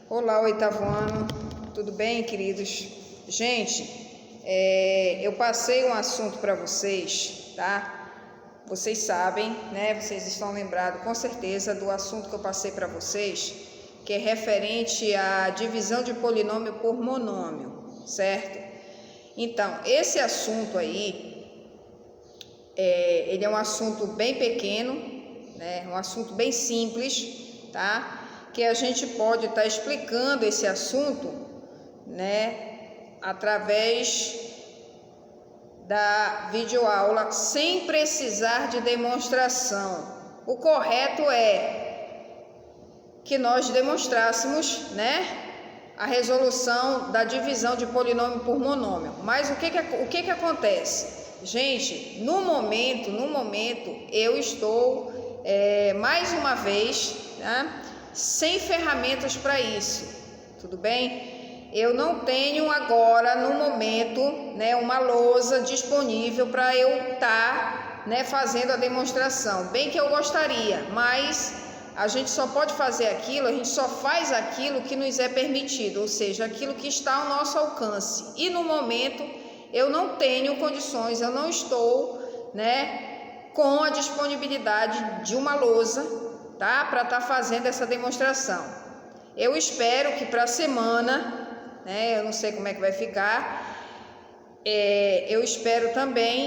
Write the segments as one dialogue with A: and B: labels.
A: Olá, oitavo ano, tudo bem, queridos? Gente, eu passei um assunto para vocês, tá? Vocês sabem, né? Vocês estão lembrados com certeza do assunto que eu passei para vocês, que é referente à divisão de polinômio por monômio, certo? Então, esse assunto aí, ele é um assunto bem pequeno, né? Um assunto bem simples, tá? Que a gente pode estar explicando esse assunto, né, através da videoaula, sem precisar de demonstração. O correto é que nós demonstrássemos, né, a resolução da divisão de polinômio por monômio. Mas o que acontece? Gente, no momento, eu estou, mais uma vez, né, sem ferramentas para isso, tudo bem? Eu não tenho agora, no momento, né, uma lousa disponível para eu estar, né, fazendo a demonstração. Bem que eu gostaria, mas a gente só pode fazer aquilo, a gente só faz aquilo que nos é permitido, ou seja, aquilo que está ao nosso alcance. E no momento eu não tenho condições, eu não estou, né, com a disponibilidade de uma lousa, tá? Para estar fazendo essa demonstração. Eu espero que para a semana, né? Eu não sei como é que vai ficar. Eu espero também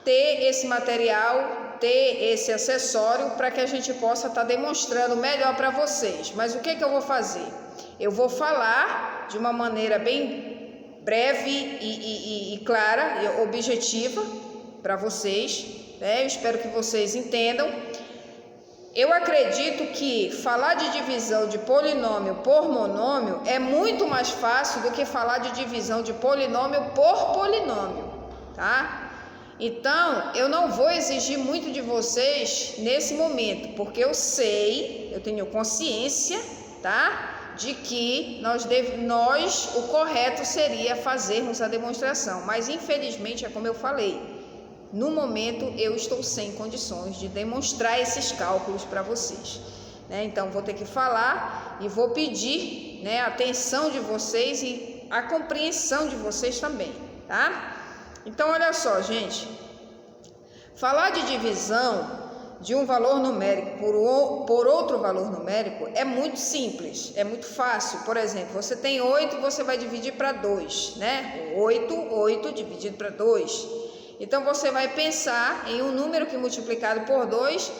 A: ter esse material, ter esse acessório para que a gente possa estar demonstrando melhor para vocês. Mas o que eu vou fazer? Eu vou falar de uma maneira bem breve e clara, e objetiva para vocês, né? Eu espero que vocês entendam. Eu acredito que falar de divisão de polinômio por monômio é muito mais fácil do que falar de divisão de polinômio por polinômio, tá? Então, eu não vou exigir muito de vocês nesse momento, porque eu sei, eu tenho consciência, tá? De que o correto seria fazermos a demonstração, mas infelizmente é como eu falei. No momento, eu estou sem condições de demonstrar esses cálculos para vocês, né? Então, vou ter que falar e vou pedir, né, a atenção de vocês e a compreensão de vocês também, tá? Então, olha só, gente. Falar de divisão de um valor numérico por outro valor numérico é muito simples, é muito fácil. Por exemplo, você tem 8, você vai dividir para 2, né? 8 dividido para 2. Então, você vai pensar em um número que multiplicado por 2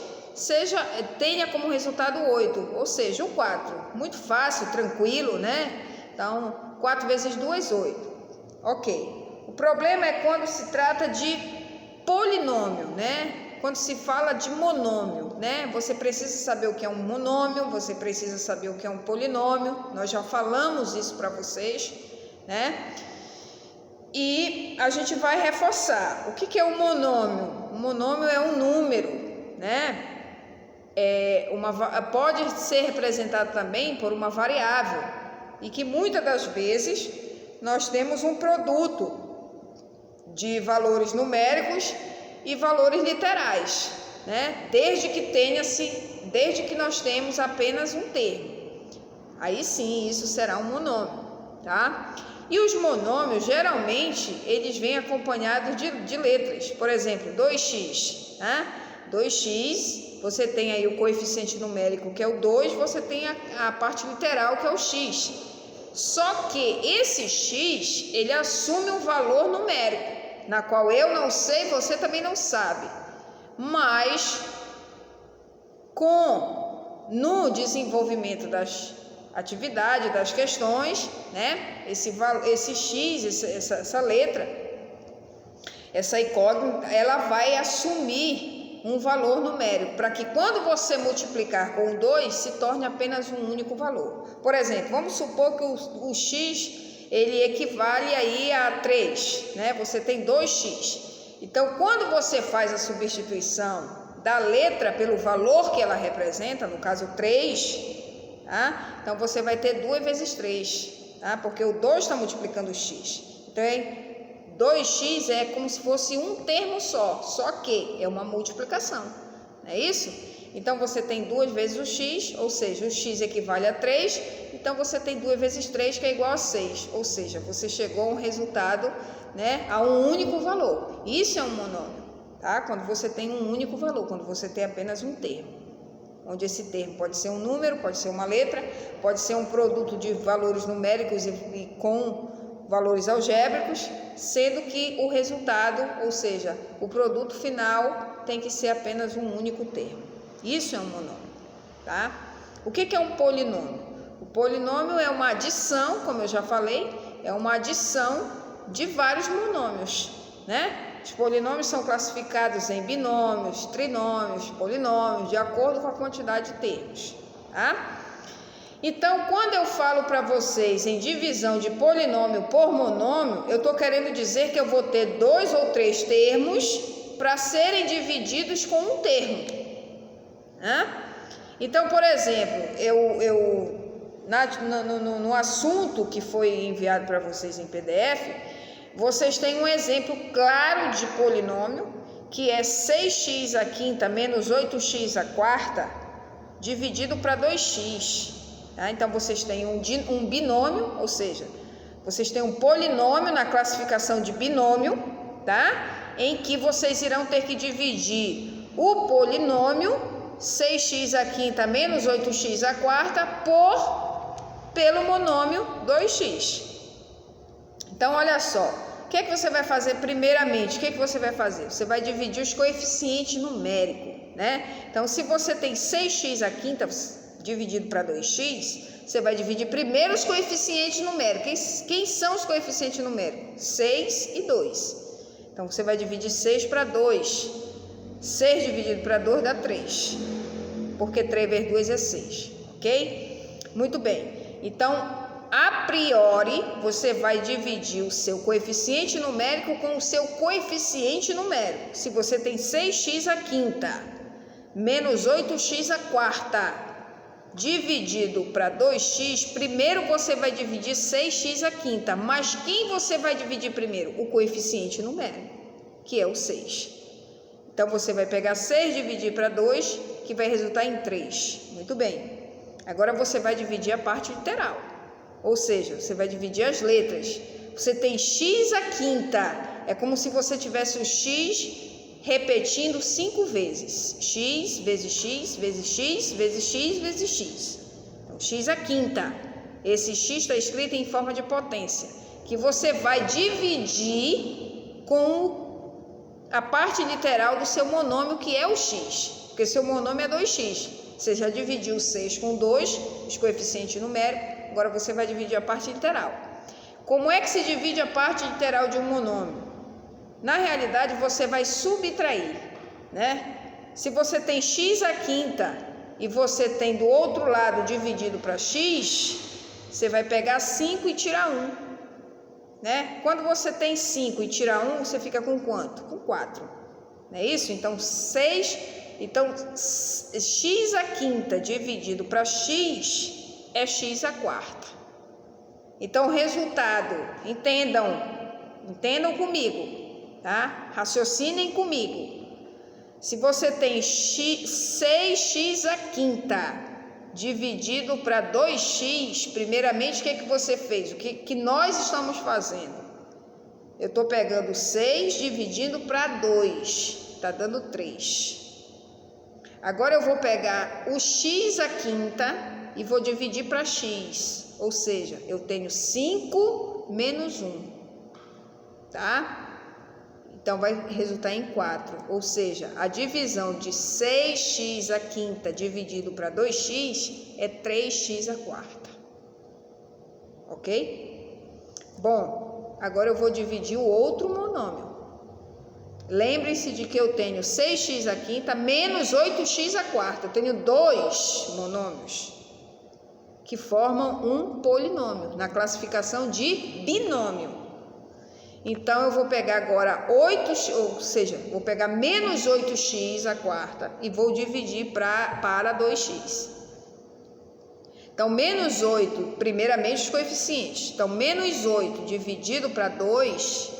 A: tenha como resultado 8, ou seja, o 4. Muito fácil, tranquilo, né? Então, 4 vezes 2, 8. Ok. O problema é quando se trata de polinômio, né? Quando se fala de monômio, né? Você precisa saber o que é um monômio, você precisa saber o que é um polinômio. Nós já falamos isso para vocês, né? E a gente vai reforçar. O que é um monômio? Um monômio é um número, né? Pode ser representado também por uma variável, e que muitas das vezes nós temos um produto de valores numéricos e valores literais, né? Desde que nós temos apenas um termo. Aí sim, isso será um monômio, tá? E os monômios, geralmente, eles vêm acompanhados de letras. Por exemplo, 2x, né? 2x, você tem aí o coeficiente numérico, que é o 2, você tem a parte literal, que é o x. Só que esse x, ele assume um valor numérico, na qual eu não sei, você também não sabe. Mas, no desenvolvimento das atividade das questões, né? Esse x, essa letra, essa incógnita, ela vai assumir um valor numérico, para que quando você multiplicar com 2, se torne apenas um único valor. Por exemplo, vamos supor que o x, ele equivale aí a 3, né? Você tem 2x. Então, quando você faz a substituição da letra pelo valor que ela representa, no caso 3, tá? Então, você vai ter 2 vezes 3, tá? Porque o 2 está multiplicando o x. Então, 2x é como se fosse um termo só que é uma multiplicação, não é isso? Então, você tem 2 vezes o x, ou seja, o x equivale a 3, então você tem 2 vezes 3, que é igual a 6, ou seja, você chegou a um resultado, né, a um único valor. Isso é um monômio, tá? Quando você tem um único valor, quando você tem apenas um termo, onde esse termo pode ser um número, pode ser uma letra, pode ser um produto de valores numéricos e com valores algébricos, sendo que o resultado, ou seja, o produto final, tem que ser apenas um único termo. Isso é um monômio, tá? O que é um polinômio? O polinômio é uma adição, como eu já falei, é uma adição de vários monômios, né? Os polinômios são classificados em binômios, trinômios, polinômios, de acordo com a quantidade de termos, tá? Então, quando eu falo para vocês em divisão de polinômio por monômio, eu estou querendo dizer que eu vou ter 2 ou 3 termos para serem divididos com um termo. Então, por exemplo, no assunto que foi enviado para vocês em PDF, vocês têm um exemplo claro de polinômio, que é 6x à quinta menos 8x à quarta, dividido para 2x. Tá? Então, vocês têm um binômio, ou seja, vocês têm um polinômio na classificação de binômio, tá? Em que vocês irão ter que dividir o polinômio 6x à quinta menos 8x à quarta pelo monômio 2x. Então, olha só, o que é que você vai fazer primeiramente? O que é que você vai fazer? Você vai dividir os coeficientes numéricos, né? Então, se você tem 6x à quinta dividido para 2x, você vai dividir primeiro os coeficientes numéricos. Quem são os coeficientes numéricos? 6 e 2. Então, você vai dividir 6 para 2. 6 dividido para 2 dá 3, porque 3 vezes 2 é 6, ok? Muito bem, então, a priori, você vai dividir o seu coeficiente numérico com o seu coeficiente numérico. Se você tem 6x à quinta menos 8x à quarta dividido para 2x, primeiro você vai dividir 6x à quinta, mas quem você vai dividir primeiro? O coeficiente numérico, que é o 6. Então, você vai pegar 6 e dividir para 2, que vai resultar em 3. Muito bem. Agora, você vai dividir a parte literal. Ou seja, você vai dividir as letras. Você tem x à quinta. É como se você tivesse o x repetindo 5 vezes. X vezes x vezes x vezes x vezes x. Então, x à quinta. Esse x está escrito em forma de potência, que você vai dividir com a parte literal do seu monômio, que é o x, porque seu monômio é 2x. Você já dividiu 6 com 2, os coeficientes numéricos, agora você vai dividir a parte literal. Como é que se divide a parte literal de um monômio? Na realidade, você vai subtrair, né? Se você tem x à quinta e você tem do outro lado dividido para x, você vai pegar 5 e tirar 1. Né? Quando você tem 5 e tira 1, você fica com quanto? Com 4. Não é isso? Então, 6. Então, x à quinta dividido para x é x à quarta. Então, o resultado, entendam comigo, tá? Raciocinem comigo. Se você tem 6x à quinta dividido para 2x, primeiramente, o que você fez? O que nós estamos fazendo? Eu estou pegando 6 dividindo para 2, está dando 3. Agora eu vou pegar o x à quinta e vou dividir para x, ou seja, eu tenho 5 menos 1, tá? Então, vai resultar em 4, ou seja, a divisão de 6x à quinta dividido para 2x é 3x à quarta. Ok? Bom, agora eu vou dividir o outro monômio. Lembre-se de que eu tenho 6x à quinta menos 8x à quarta. Eu tenho 2 monômios que formam um polinômio na classificação de binômio. Então, eu vou pegar agora 8, ou seja, vou pegar menos 8x à quarta e vou dividir para 2x. Então, menos 8, primeiramente os coeficientes. Então, menos 8 dividido para 2,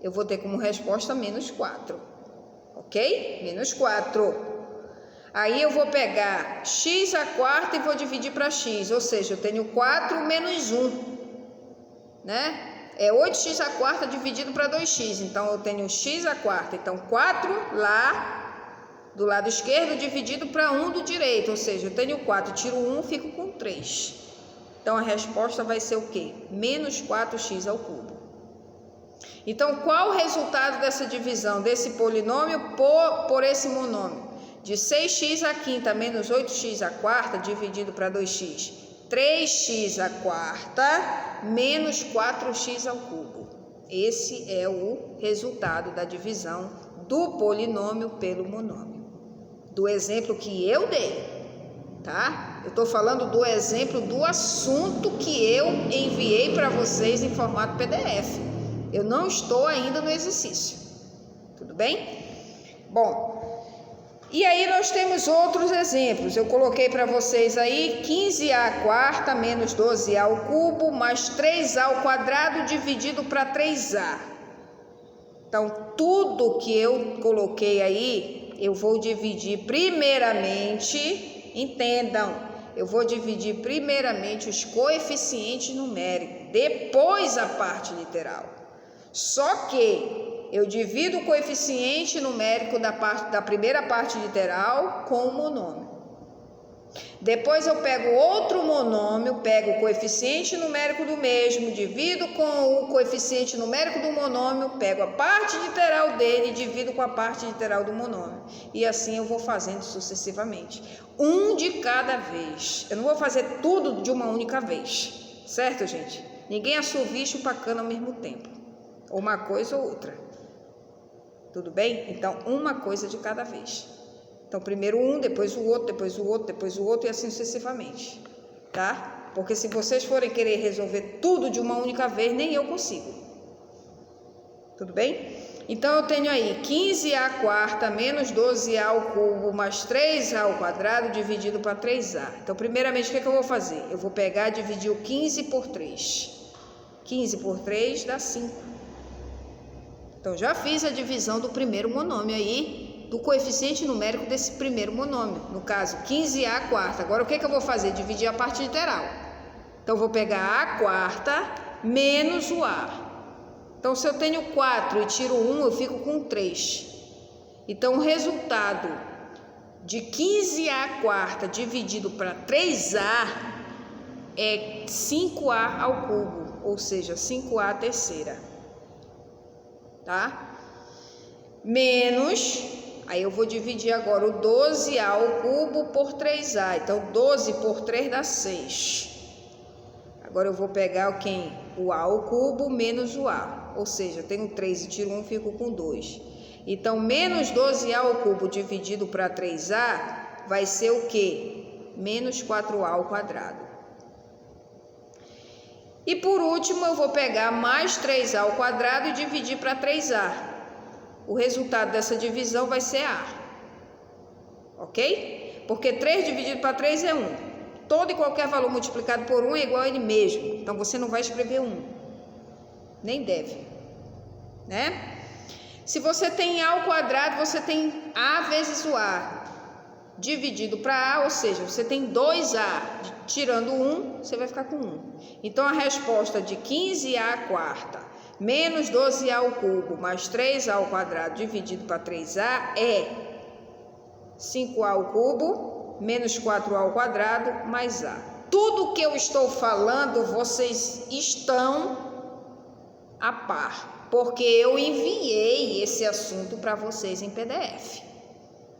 A: eu vou ter como resposta menos 4. Ok? Menos 4. Aí eu vou pegar x à quarta e vou dividir para x, ou seja, eu tenho 4 menos 1, né? É 8x à quarta dividido para 2x, então eu tenho x à quarta, então 4 lá do lado esquerdo dividido para 1 do direito, ou seja, eu tenho 4, tiro 1, fico com 3. Então a resposta vai ser o quê? Menos 4x ao cubo. Então qual o resultado dessa divisão desse polinômio por esse monômio? De 6x à quinta menos 8x à quarta dividido para 2x. 3x à quarta menos 4x ao cubo. Esse é o resultado da divisão do polinômio pelo monômio. Do exemplo que eu dei, tá? Eu estou falando do exemplo do assunto que eu enviei para vocês em formato PDF. Eu não estou ainda no exercício. Tudo bem? Bom, e aí nós temos outros exemplos. Eu coloquei para vocês aí 15a à quarta menos 12a ao cubo mais 3a ao quadrado dividido para 3a. Então, tudo que eu coloquei aí, eu vou dividir primeiramente, entendam, eu vou dividir primeiramente os coeficientes numéricos, depois a parte literal. Só que eu divido o coeficiente numérico da primeira parte literal com o monômio. Depois eu pego outro monômio, pego o coeficiente numérico do mesmo, divido com o coeficiente numérico do monômio, pego a parte literal dele e divido com a parte literal do monômio. E assim eu vou fazendo sucessivamente. Um de cada vez. Eu não vou fazer tudo de uma única vez. Certo, gente? Ninguém assovia e chupa cana ao mesmo tempo. Ou uma coisa ou outra. Tudo bem? Então, uma coisa de cada vez. Então, primeiro um, depois o outro, depois o outro, depois o outro e assim sucessivamente. Tá? Porque se vocês forem querer resolver tudo de uma única vez, nem eu consigo. Tudo bem? Então, eu tenho aí 15a à quarta menos 12a ao cubo mais 3a ao quadrado dividido para 3a. Então, primeiramente, o que eu vou fazer? Eu vou pegar e dividir o 15 por 3. 15 por 3 dá 5. Então, já fiz a divisão do primeiro monômio aí, do coeficiente numérico desse primeiro monômio. No caso, 15a à quarta. Agora, o que eu vou fazer? Dividir a parte literal. Então, eu vou pegar a à quarta menos o a. Então, se eu tenho 4 e tiro 1, eu fico com 3. Então, o resultado de 15a à quarta dividido para 3a é 5a ao cubo, ou seja, 5a à terceira. Tá? Menos, aí eu vou dividir agora o 12a ao cubo por 3a. Então, 12 por 3 dá 6. Agora eu vou pegar o a ao cubo menos o a. Ou seja, eu tenho 3 e tiro 1, fico com 2. Então, menos 12a ao cubo dividido para 3a vai ser o quê? Menos 4a ao quadrado. E por último, eu vou pegar mais 3a ao quadrado e dividir para 3a. O resultado dessa divisão vai ser a. Ok? Porque 3 dividido para 3 é 1. Todo e qualquer valor multiplicado por 1 é igual a ele mesmo. Então, você não vai escrever 1. Nem deve. Né? Se você tem a ao quadrado, você tem a vezes o a dividido para a, ou seja, você tem 2a, tirando 1, você vai ficar com 1. Então, a resposta de 15a à quarta menos 12a ao cubo mais 3a ao quadrado dividido para 3a é 5a ao cubo menos 4a ao quadrado mais a. Tudo que eu estou falando, vocês estão a par, porque eu enviei esse assunto para vocês em PDF.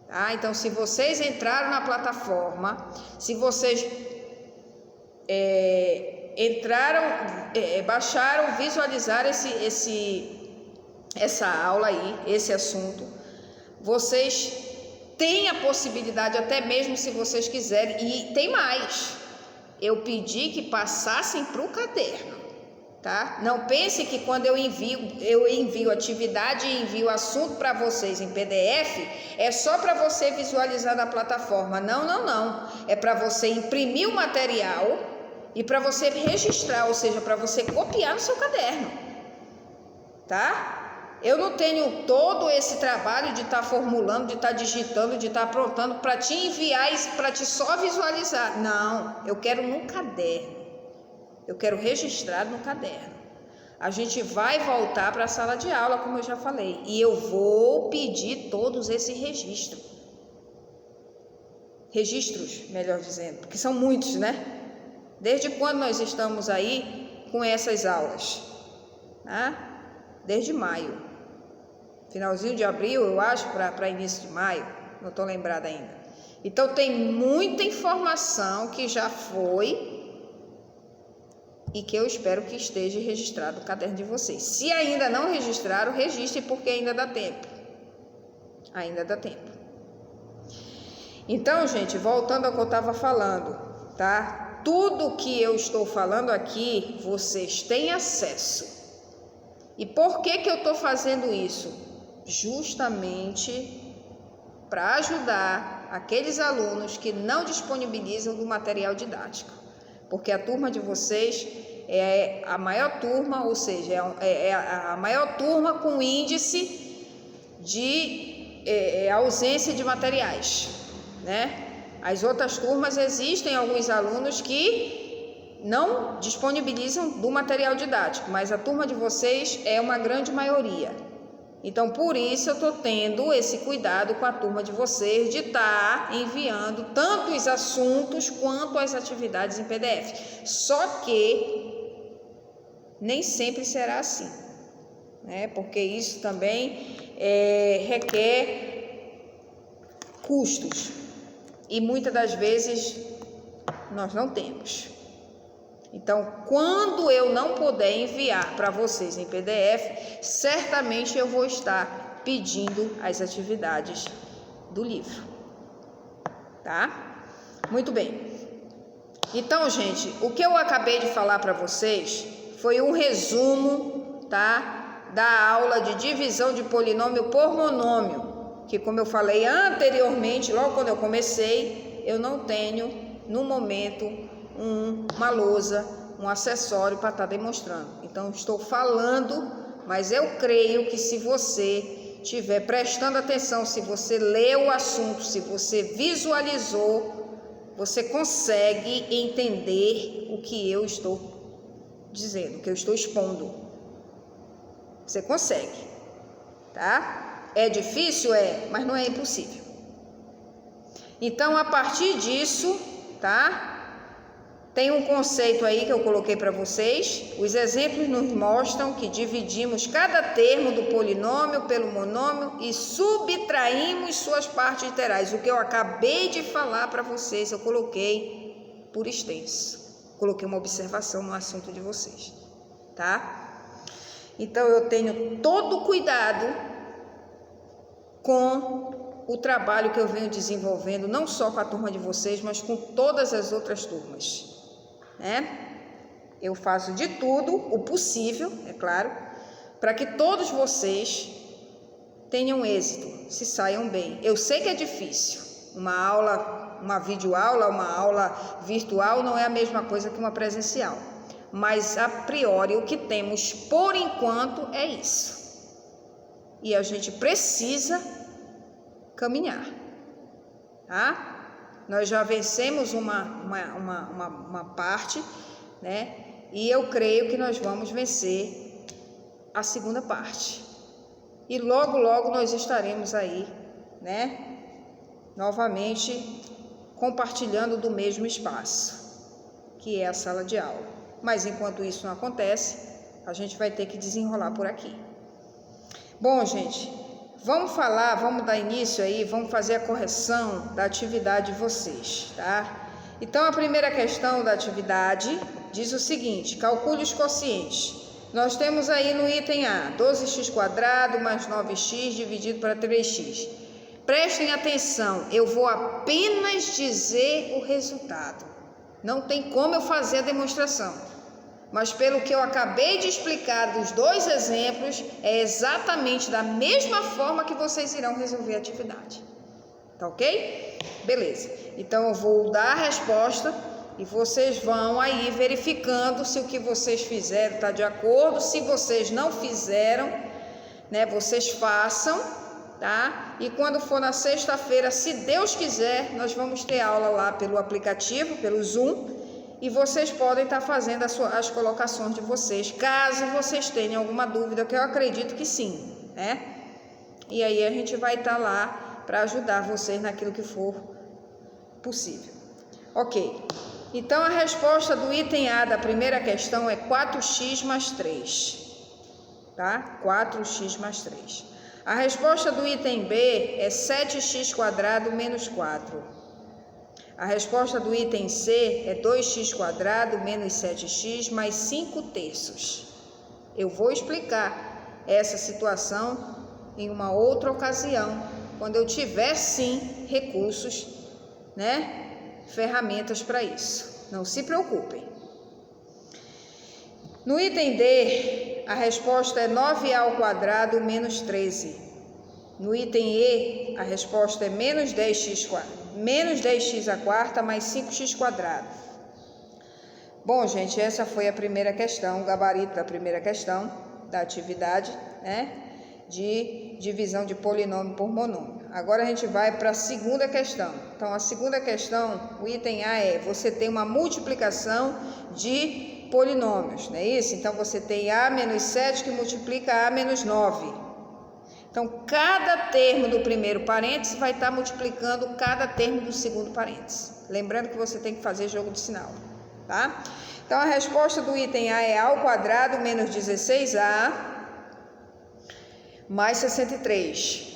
A: Tá? Então, se vocês entraram na plataforma, se vocês baixaram, visualizaram essa aula aí, esse assunto, vocês têm a possibilidade, até mesmo se vocês quiserem, e tem mais, eu pedi que passassem para o caderno. Tá? Não pense que quando eu envio atividade e envio assunto para vocês em PDF, é só para você visualizar na plataforma. Não, não, não. É para você imprimir o material e para você registrar, ou seja, para você copiar no seu caderno. Tá? Eu não tenho todo esse trabalho de estar formulando, de estar digitando, de estar aprontando para te enviar e para te só visualizar. Não, eu quero no caderno. Eu quero registrado no caderno. A gente vai voltar para a sala de aula, como eu já falei, e eu vou pedir todos esses registros, melhor dizendo, porque são muitos, né? Desde quando nós estamos aí com essas aulas? Desde maio, finalzinho de abril, eu acho, para início de maio, não estou lembrada ainda. Então tem muita informação que já foi e que eu espero que esteja registrado no caderno de vocês. Se ainda não registraram, registre, porque ainda dá tempo. Ainda dá tempo. Então, gente, voltando ao que eu estava falando, tá? Tudo que eu estou falando aqui, vocês têm acesso. E por que eu estou fazendo isso? Justamente para ajudar aqueles alunos que não disponibilizam do material didático. Porque a turma de vocês é a maior turma, ou seja, é a maior turma com índice de ausência de materiais, né? As outras turmas existem alguns alunos que não disponibilizam do material didático, mas a turma de vocês é uma grande maioria. Então, por isso eu estou tendo esse cuidado com a turma de vocês de estar enviando tanto os assuntos quanto as atividades em PDF. Só que nem sempre será assim, né? Porque isso também requer custos e muitas das vezes nós não temos. Então, quando eu não puder enviar para vocês em PDF, certamente eu vou estar pedindo as atividades do livro, tá? Muito bem. Então, gente, o que eu acabei de falar para vocês foi um resumo, tá? Da aula de divisão de polinômio por monômio, que, como eu falei anteriormente, logo quando eu comecei, eu não tenho, no momento, uma lousa, um acessório para estar demonstrando. Então, estou falando, mas eu creio que se você estiver prestando atenção, se você leu o assunto, se você visualizou, você consegue entender o que eu estou dizendo, o que eu estou expondo. Você consegue, tá? É difícil? Mas não é impossível. Então, a partir disso, tá? Tem um conceito aí que eu coloquei para vocês. Os exemplos nos mostram que dividimos cada termo do polinômio pelo monômio e subtraímos suas partes literais. O que eu acabei de falar para vocês, eu coloquei por extenso. Coloquei uma observação no assunto de vocês, tá? Então, eu tenho todo o cuidado com o trabalho que eu venho desenvolvendo, não só com a turma de vocês, mas com todas as outras turmas. Eu faço de tudo o possível, é claro, para que todos vocês tenham êxito, se saiam bem. Eu sei que é difícil, uma videoaula, uma aula virtual não é a mesma coisa que uma presencial, mas a priori o que temos por enquanto é isso, e a gente precisa caminhar, tá? Nós já vencemos uma parte, né? E eu creio que nós vamos vencer a segunda parte. E logo, logo nós estaremos aí, né? Novamente compartilhando do mesmo espaço, que é a sala de aula. Mas enquanto isso não acontece, a gente vai ter que desenrolar por aqui. Bom, gente, vamos dar início aí, vamos fazer a correção da atividade de vocês, tá? Então, a primeira questão da atividade diz o seguinte: calcule os quocientes. Nós temos aí no item A, 12x² mais 9x dividido para 3x. Prestem atenção, eu vou apenas dizer o resultado. Não tem como eu fazer a demonstração. Mas pelo que eu acabei de explicar dos dois exemplos, é exatamente da mesma forma que vocês irão resolver a atividade. Tá ok? Beleza. Então eu vou dar a resposta e vocês vão aí verificando se o que vocês fizeram está de acordo. Se vocês não fizeram, né? Vocês façam, tá? E quando for na sexta-feira, se Deus quiser, nós vamos ter aula lá pelo aplicativo, pelo Zoom, e vocês podem estar fazendo as colocações de vocês, caso vocês tenham alguma dúvida, que eu acredito que sim, né? E aí a gente vai estar lá para ajudar vocês naquilo que for possível. Ok. Então a resposta do item A da primeira questão é 4x mais 3, tá? 4x mais 3. A resposta do item B é 7x² menos 4. A resposta do item C é 2x² menos 7x mais 5/3. Eu vou explicar essa situação em uma outra ocasião, quando eu tiver sim recursos, né? Ferramentas para isso. Não se preocupem. No item D, a resposta é 9a² menos 13. No item E, a resposta é menos 10x² mais 5x². Bom, gente, essa foi a primeira questão, o gabarito da primeira questão da atividade, né, de divisão de polinômio por monômio. Agora a gente vai para a segunda questão. Então, a segunda questão, o item A é: você tem uma multiplicação de polinômios, não é isso? Então, você tem A menos 7 que multiplica A menos 9. Então, cada termo do primeiro parênteses vai estar multiplicando cada termo do segundo parênteses. Lembrando que você tem que fazer jogo de sinal, tá? Então, a resposta do item A é A² menos 16A mais 63.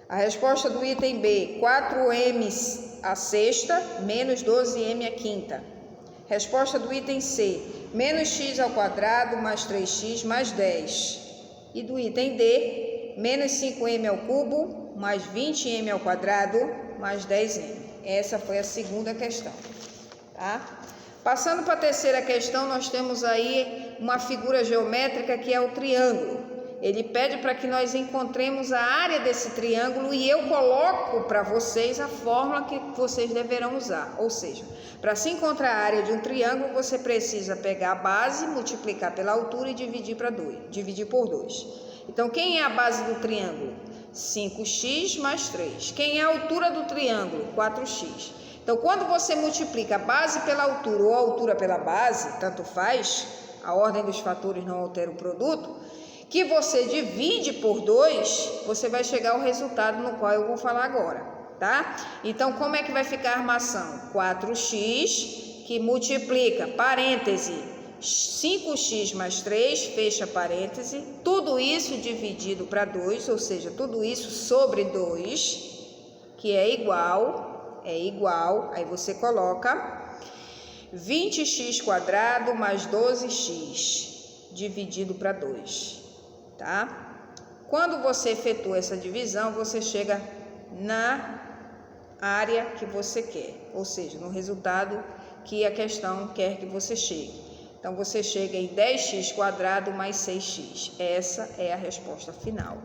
A: A resposta do item B, 4m² menos 12m². Resposta do item C, menos x² mais 3x mais 10. E do item D, menos 5m³ mais 20m² mais 10m. Essa foi a segunda questão, tá? Passando para a terceira questão, nós temos aí uma figura geométrica que é o triângulo. Ele pede para que nós encontremos a área desse triângulo e eu coloco para vocês a fórmula que vocês deverão usar. Ou seja, para se encontrar a área de um triângulo, você precisa pegar a base, multiplicar pela altura e dividir por 2. Então, quem é a base do triângulo? 5x mais 3. Quem é a altura do triângulo? 4x. Então, quando você multiplica a base pela altura ou a altura pela base, tanto faz, a ordem dos fatores não altera o produto, que você divide por 2, você vai chegar ao resultado no qual eu vou falar agora, tá? Então, como é que vai ficar a armação? 4x que multiplica, parêntese, 5x mais 3, fecha parêntese, tudo isso dividido para 2, ou seja, tudo isso sobre 2, que é igual, aí você coloca 20x² mais 12x, dividido para 2. Tá? Quando você efetua essa divisão, você chega na área que você quer, ou seja, no resultado que a questão quer que você chegue. Então, você chega em 10x² mais 6x. Essa é a resposta final.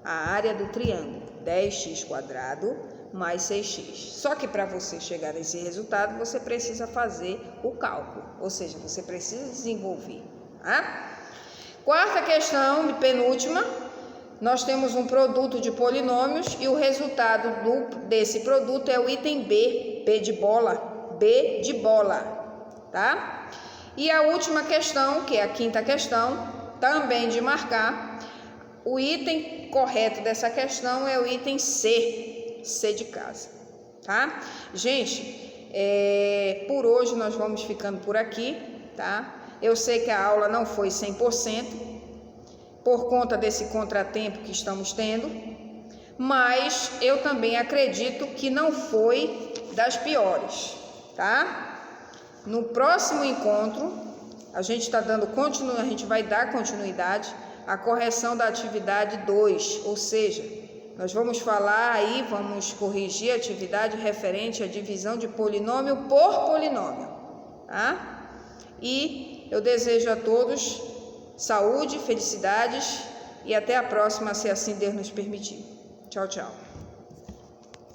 A: A área do triângulo, 10x² mais 6x. Só que para você chegar nesse resultado, você precisa fazer o cálculo, ou seja, você precisa desenvolver, tá? Quarta questão, penúltima, nós temos um produto de polinômios e o resultado desse produto é o item B, B de bola, tá? E a última questão, que é a quinta questão, também de marcar, o item correto dessa questão é o item C, C de casa, tá? Gente, por hoje nós vamos ficando por aqui, tá? Eu sei que a aula não foi 100%, por conta desse contratempo que estamos tendo, mas eu também acredito que não foi das piores, tá? No próximo encontro, a gente vai dar continuidade à correção da atividade 2, ou seja, nós vamos falar aí, vamos corrigir a atividade referente à divisão de polinômio por polinômio, tá? E eu desejo a todos saúde, felicidades e até a próxima, se assim Deus nos permitir. Tchau, tchau.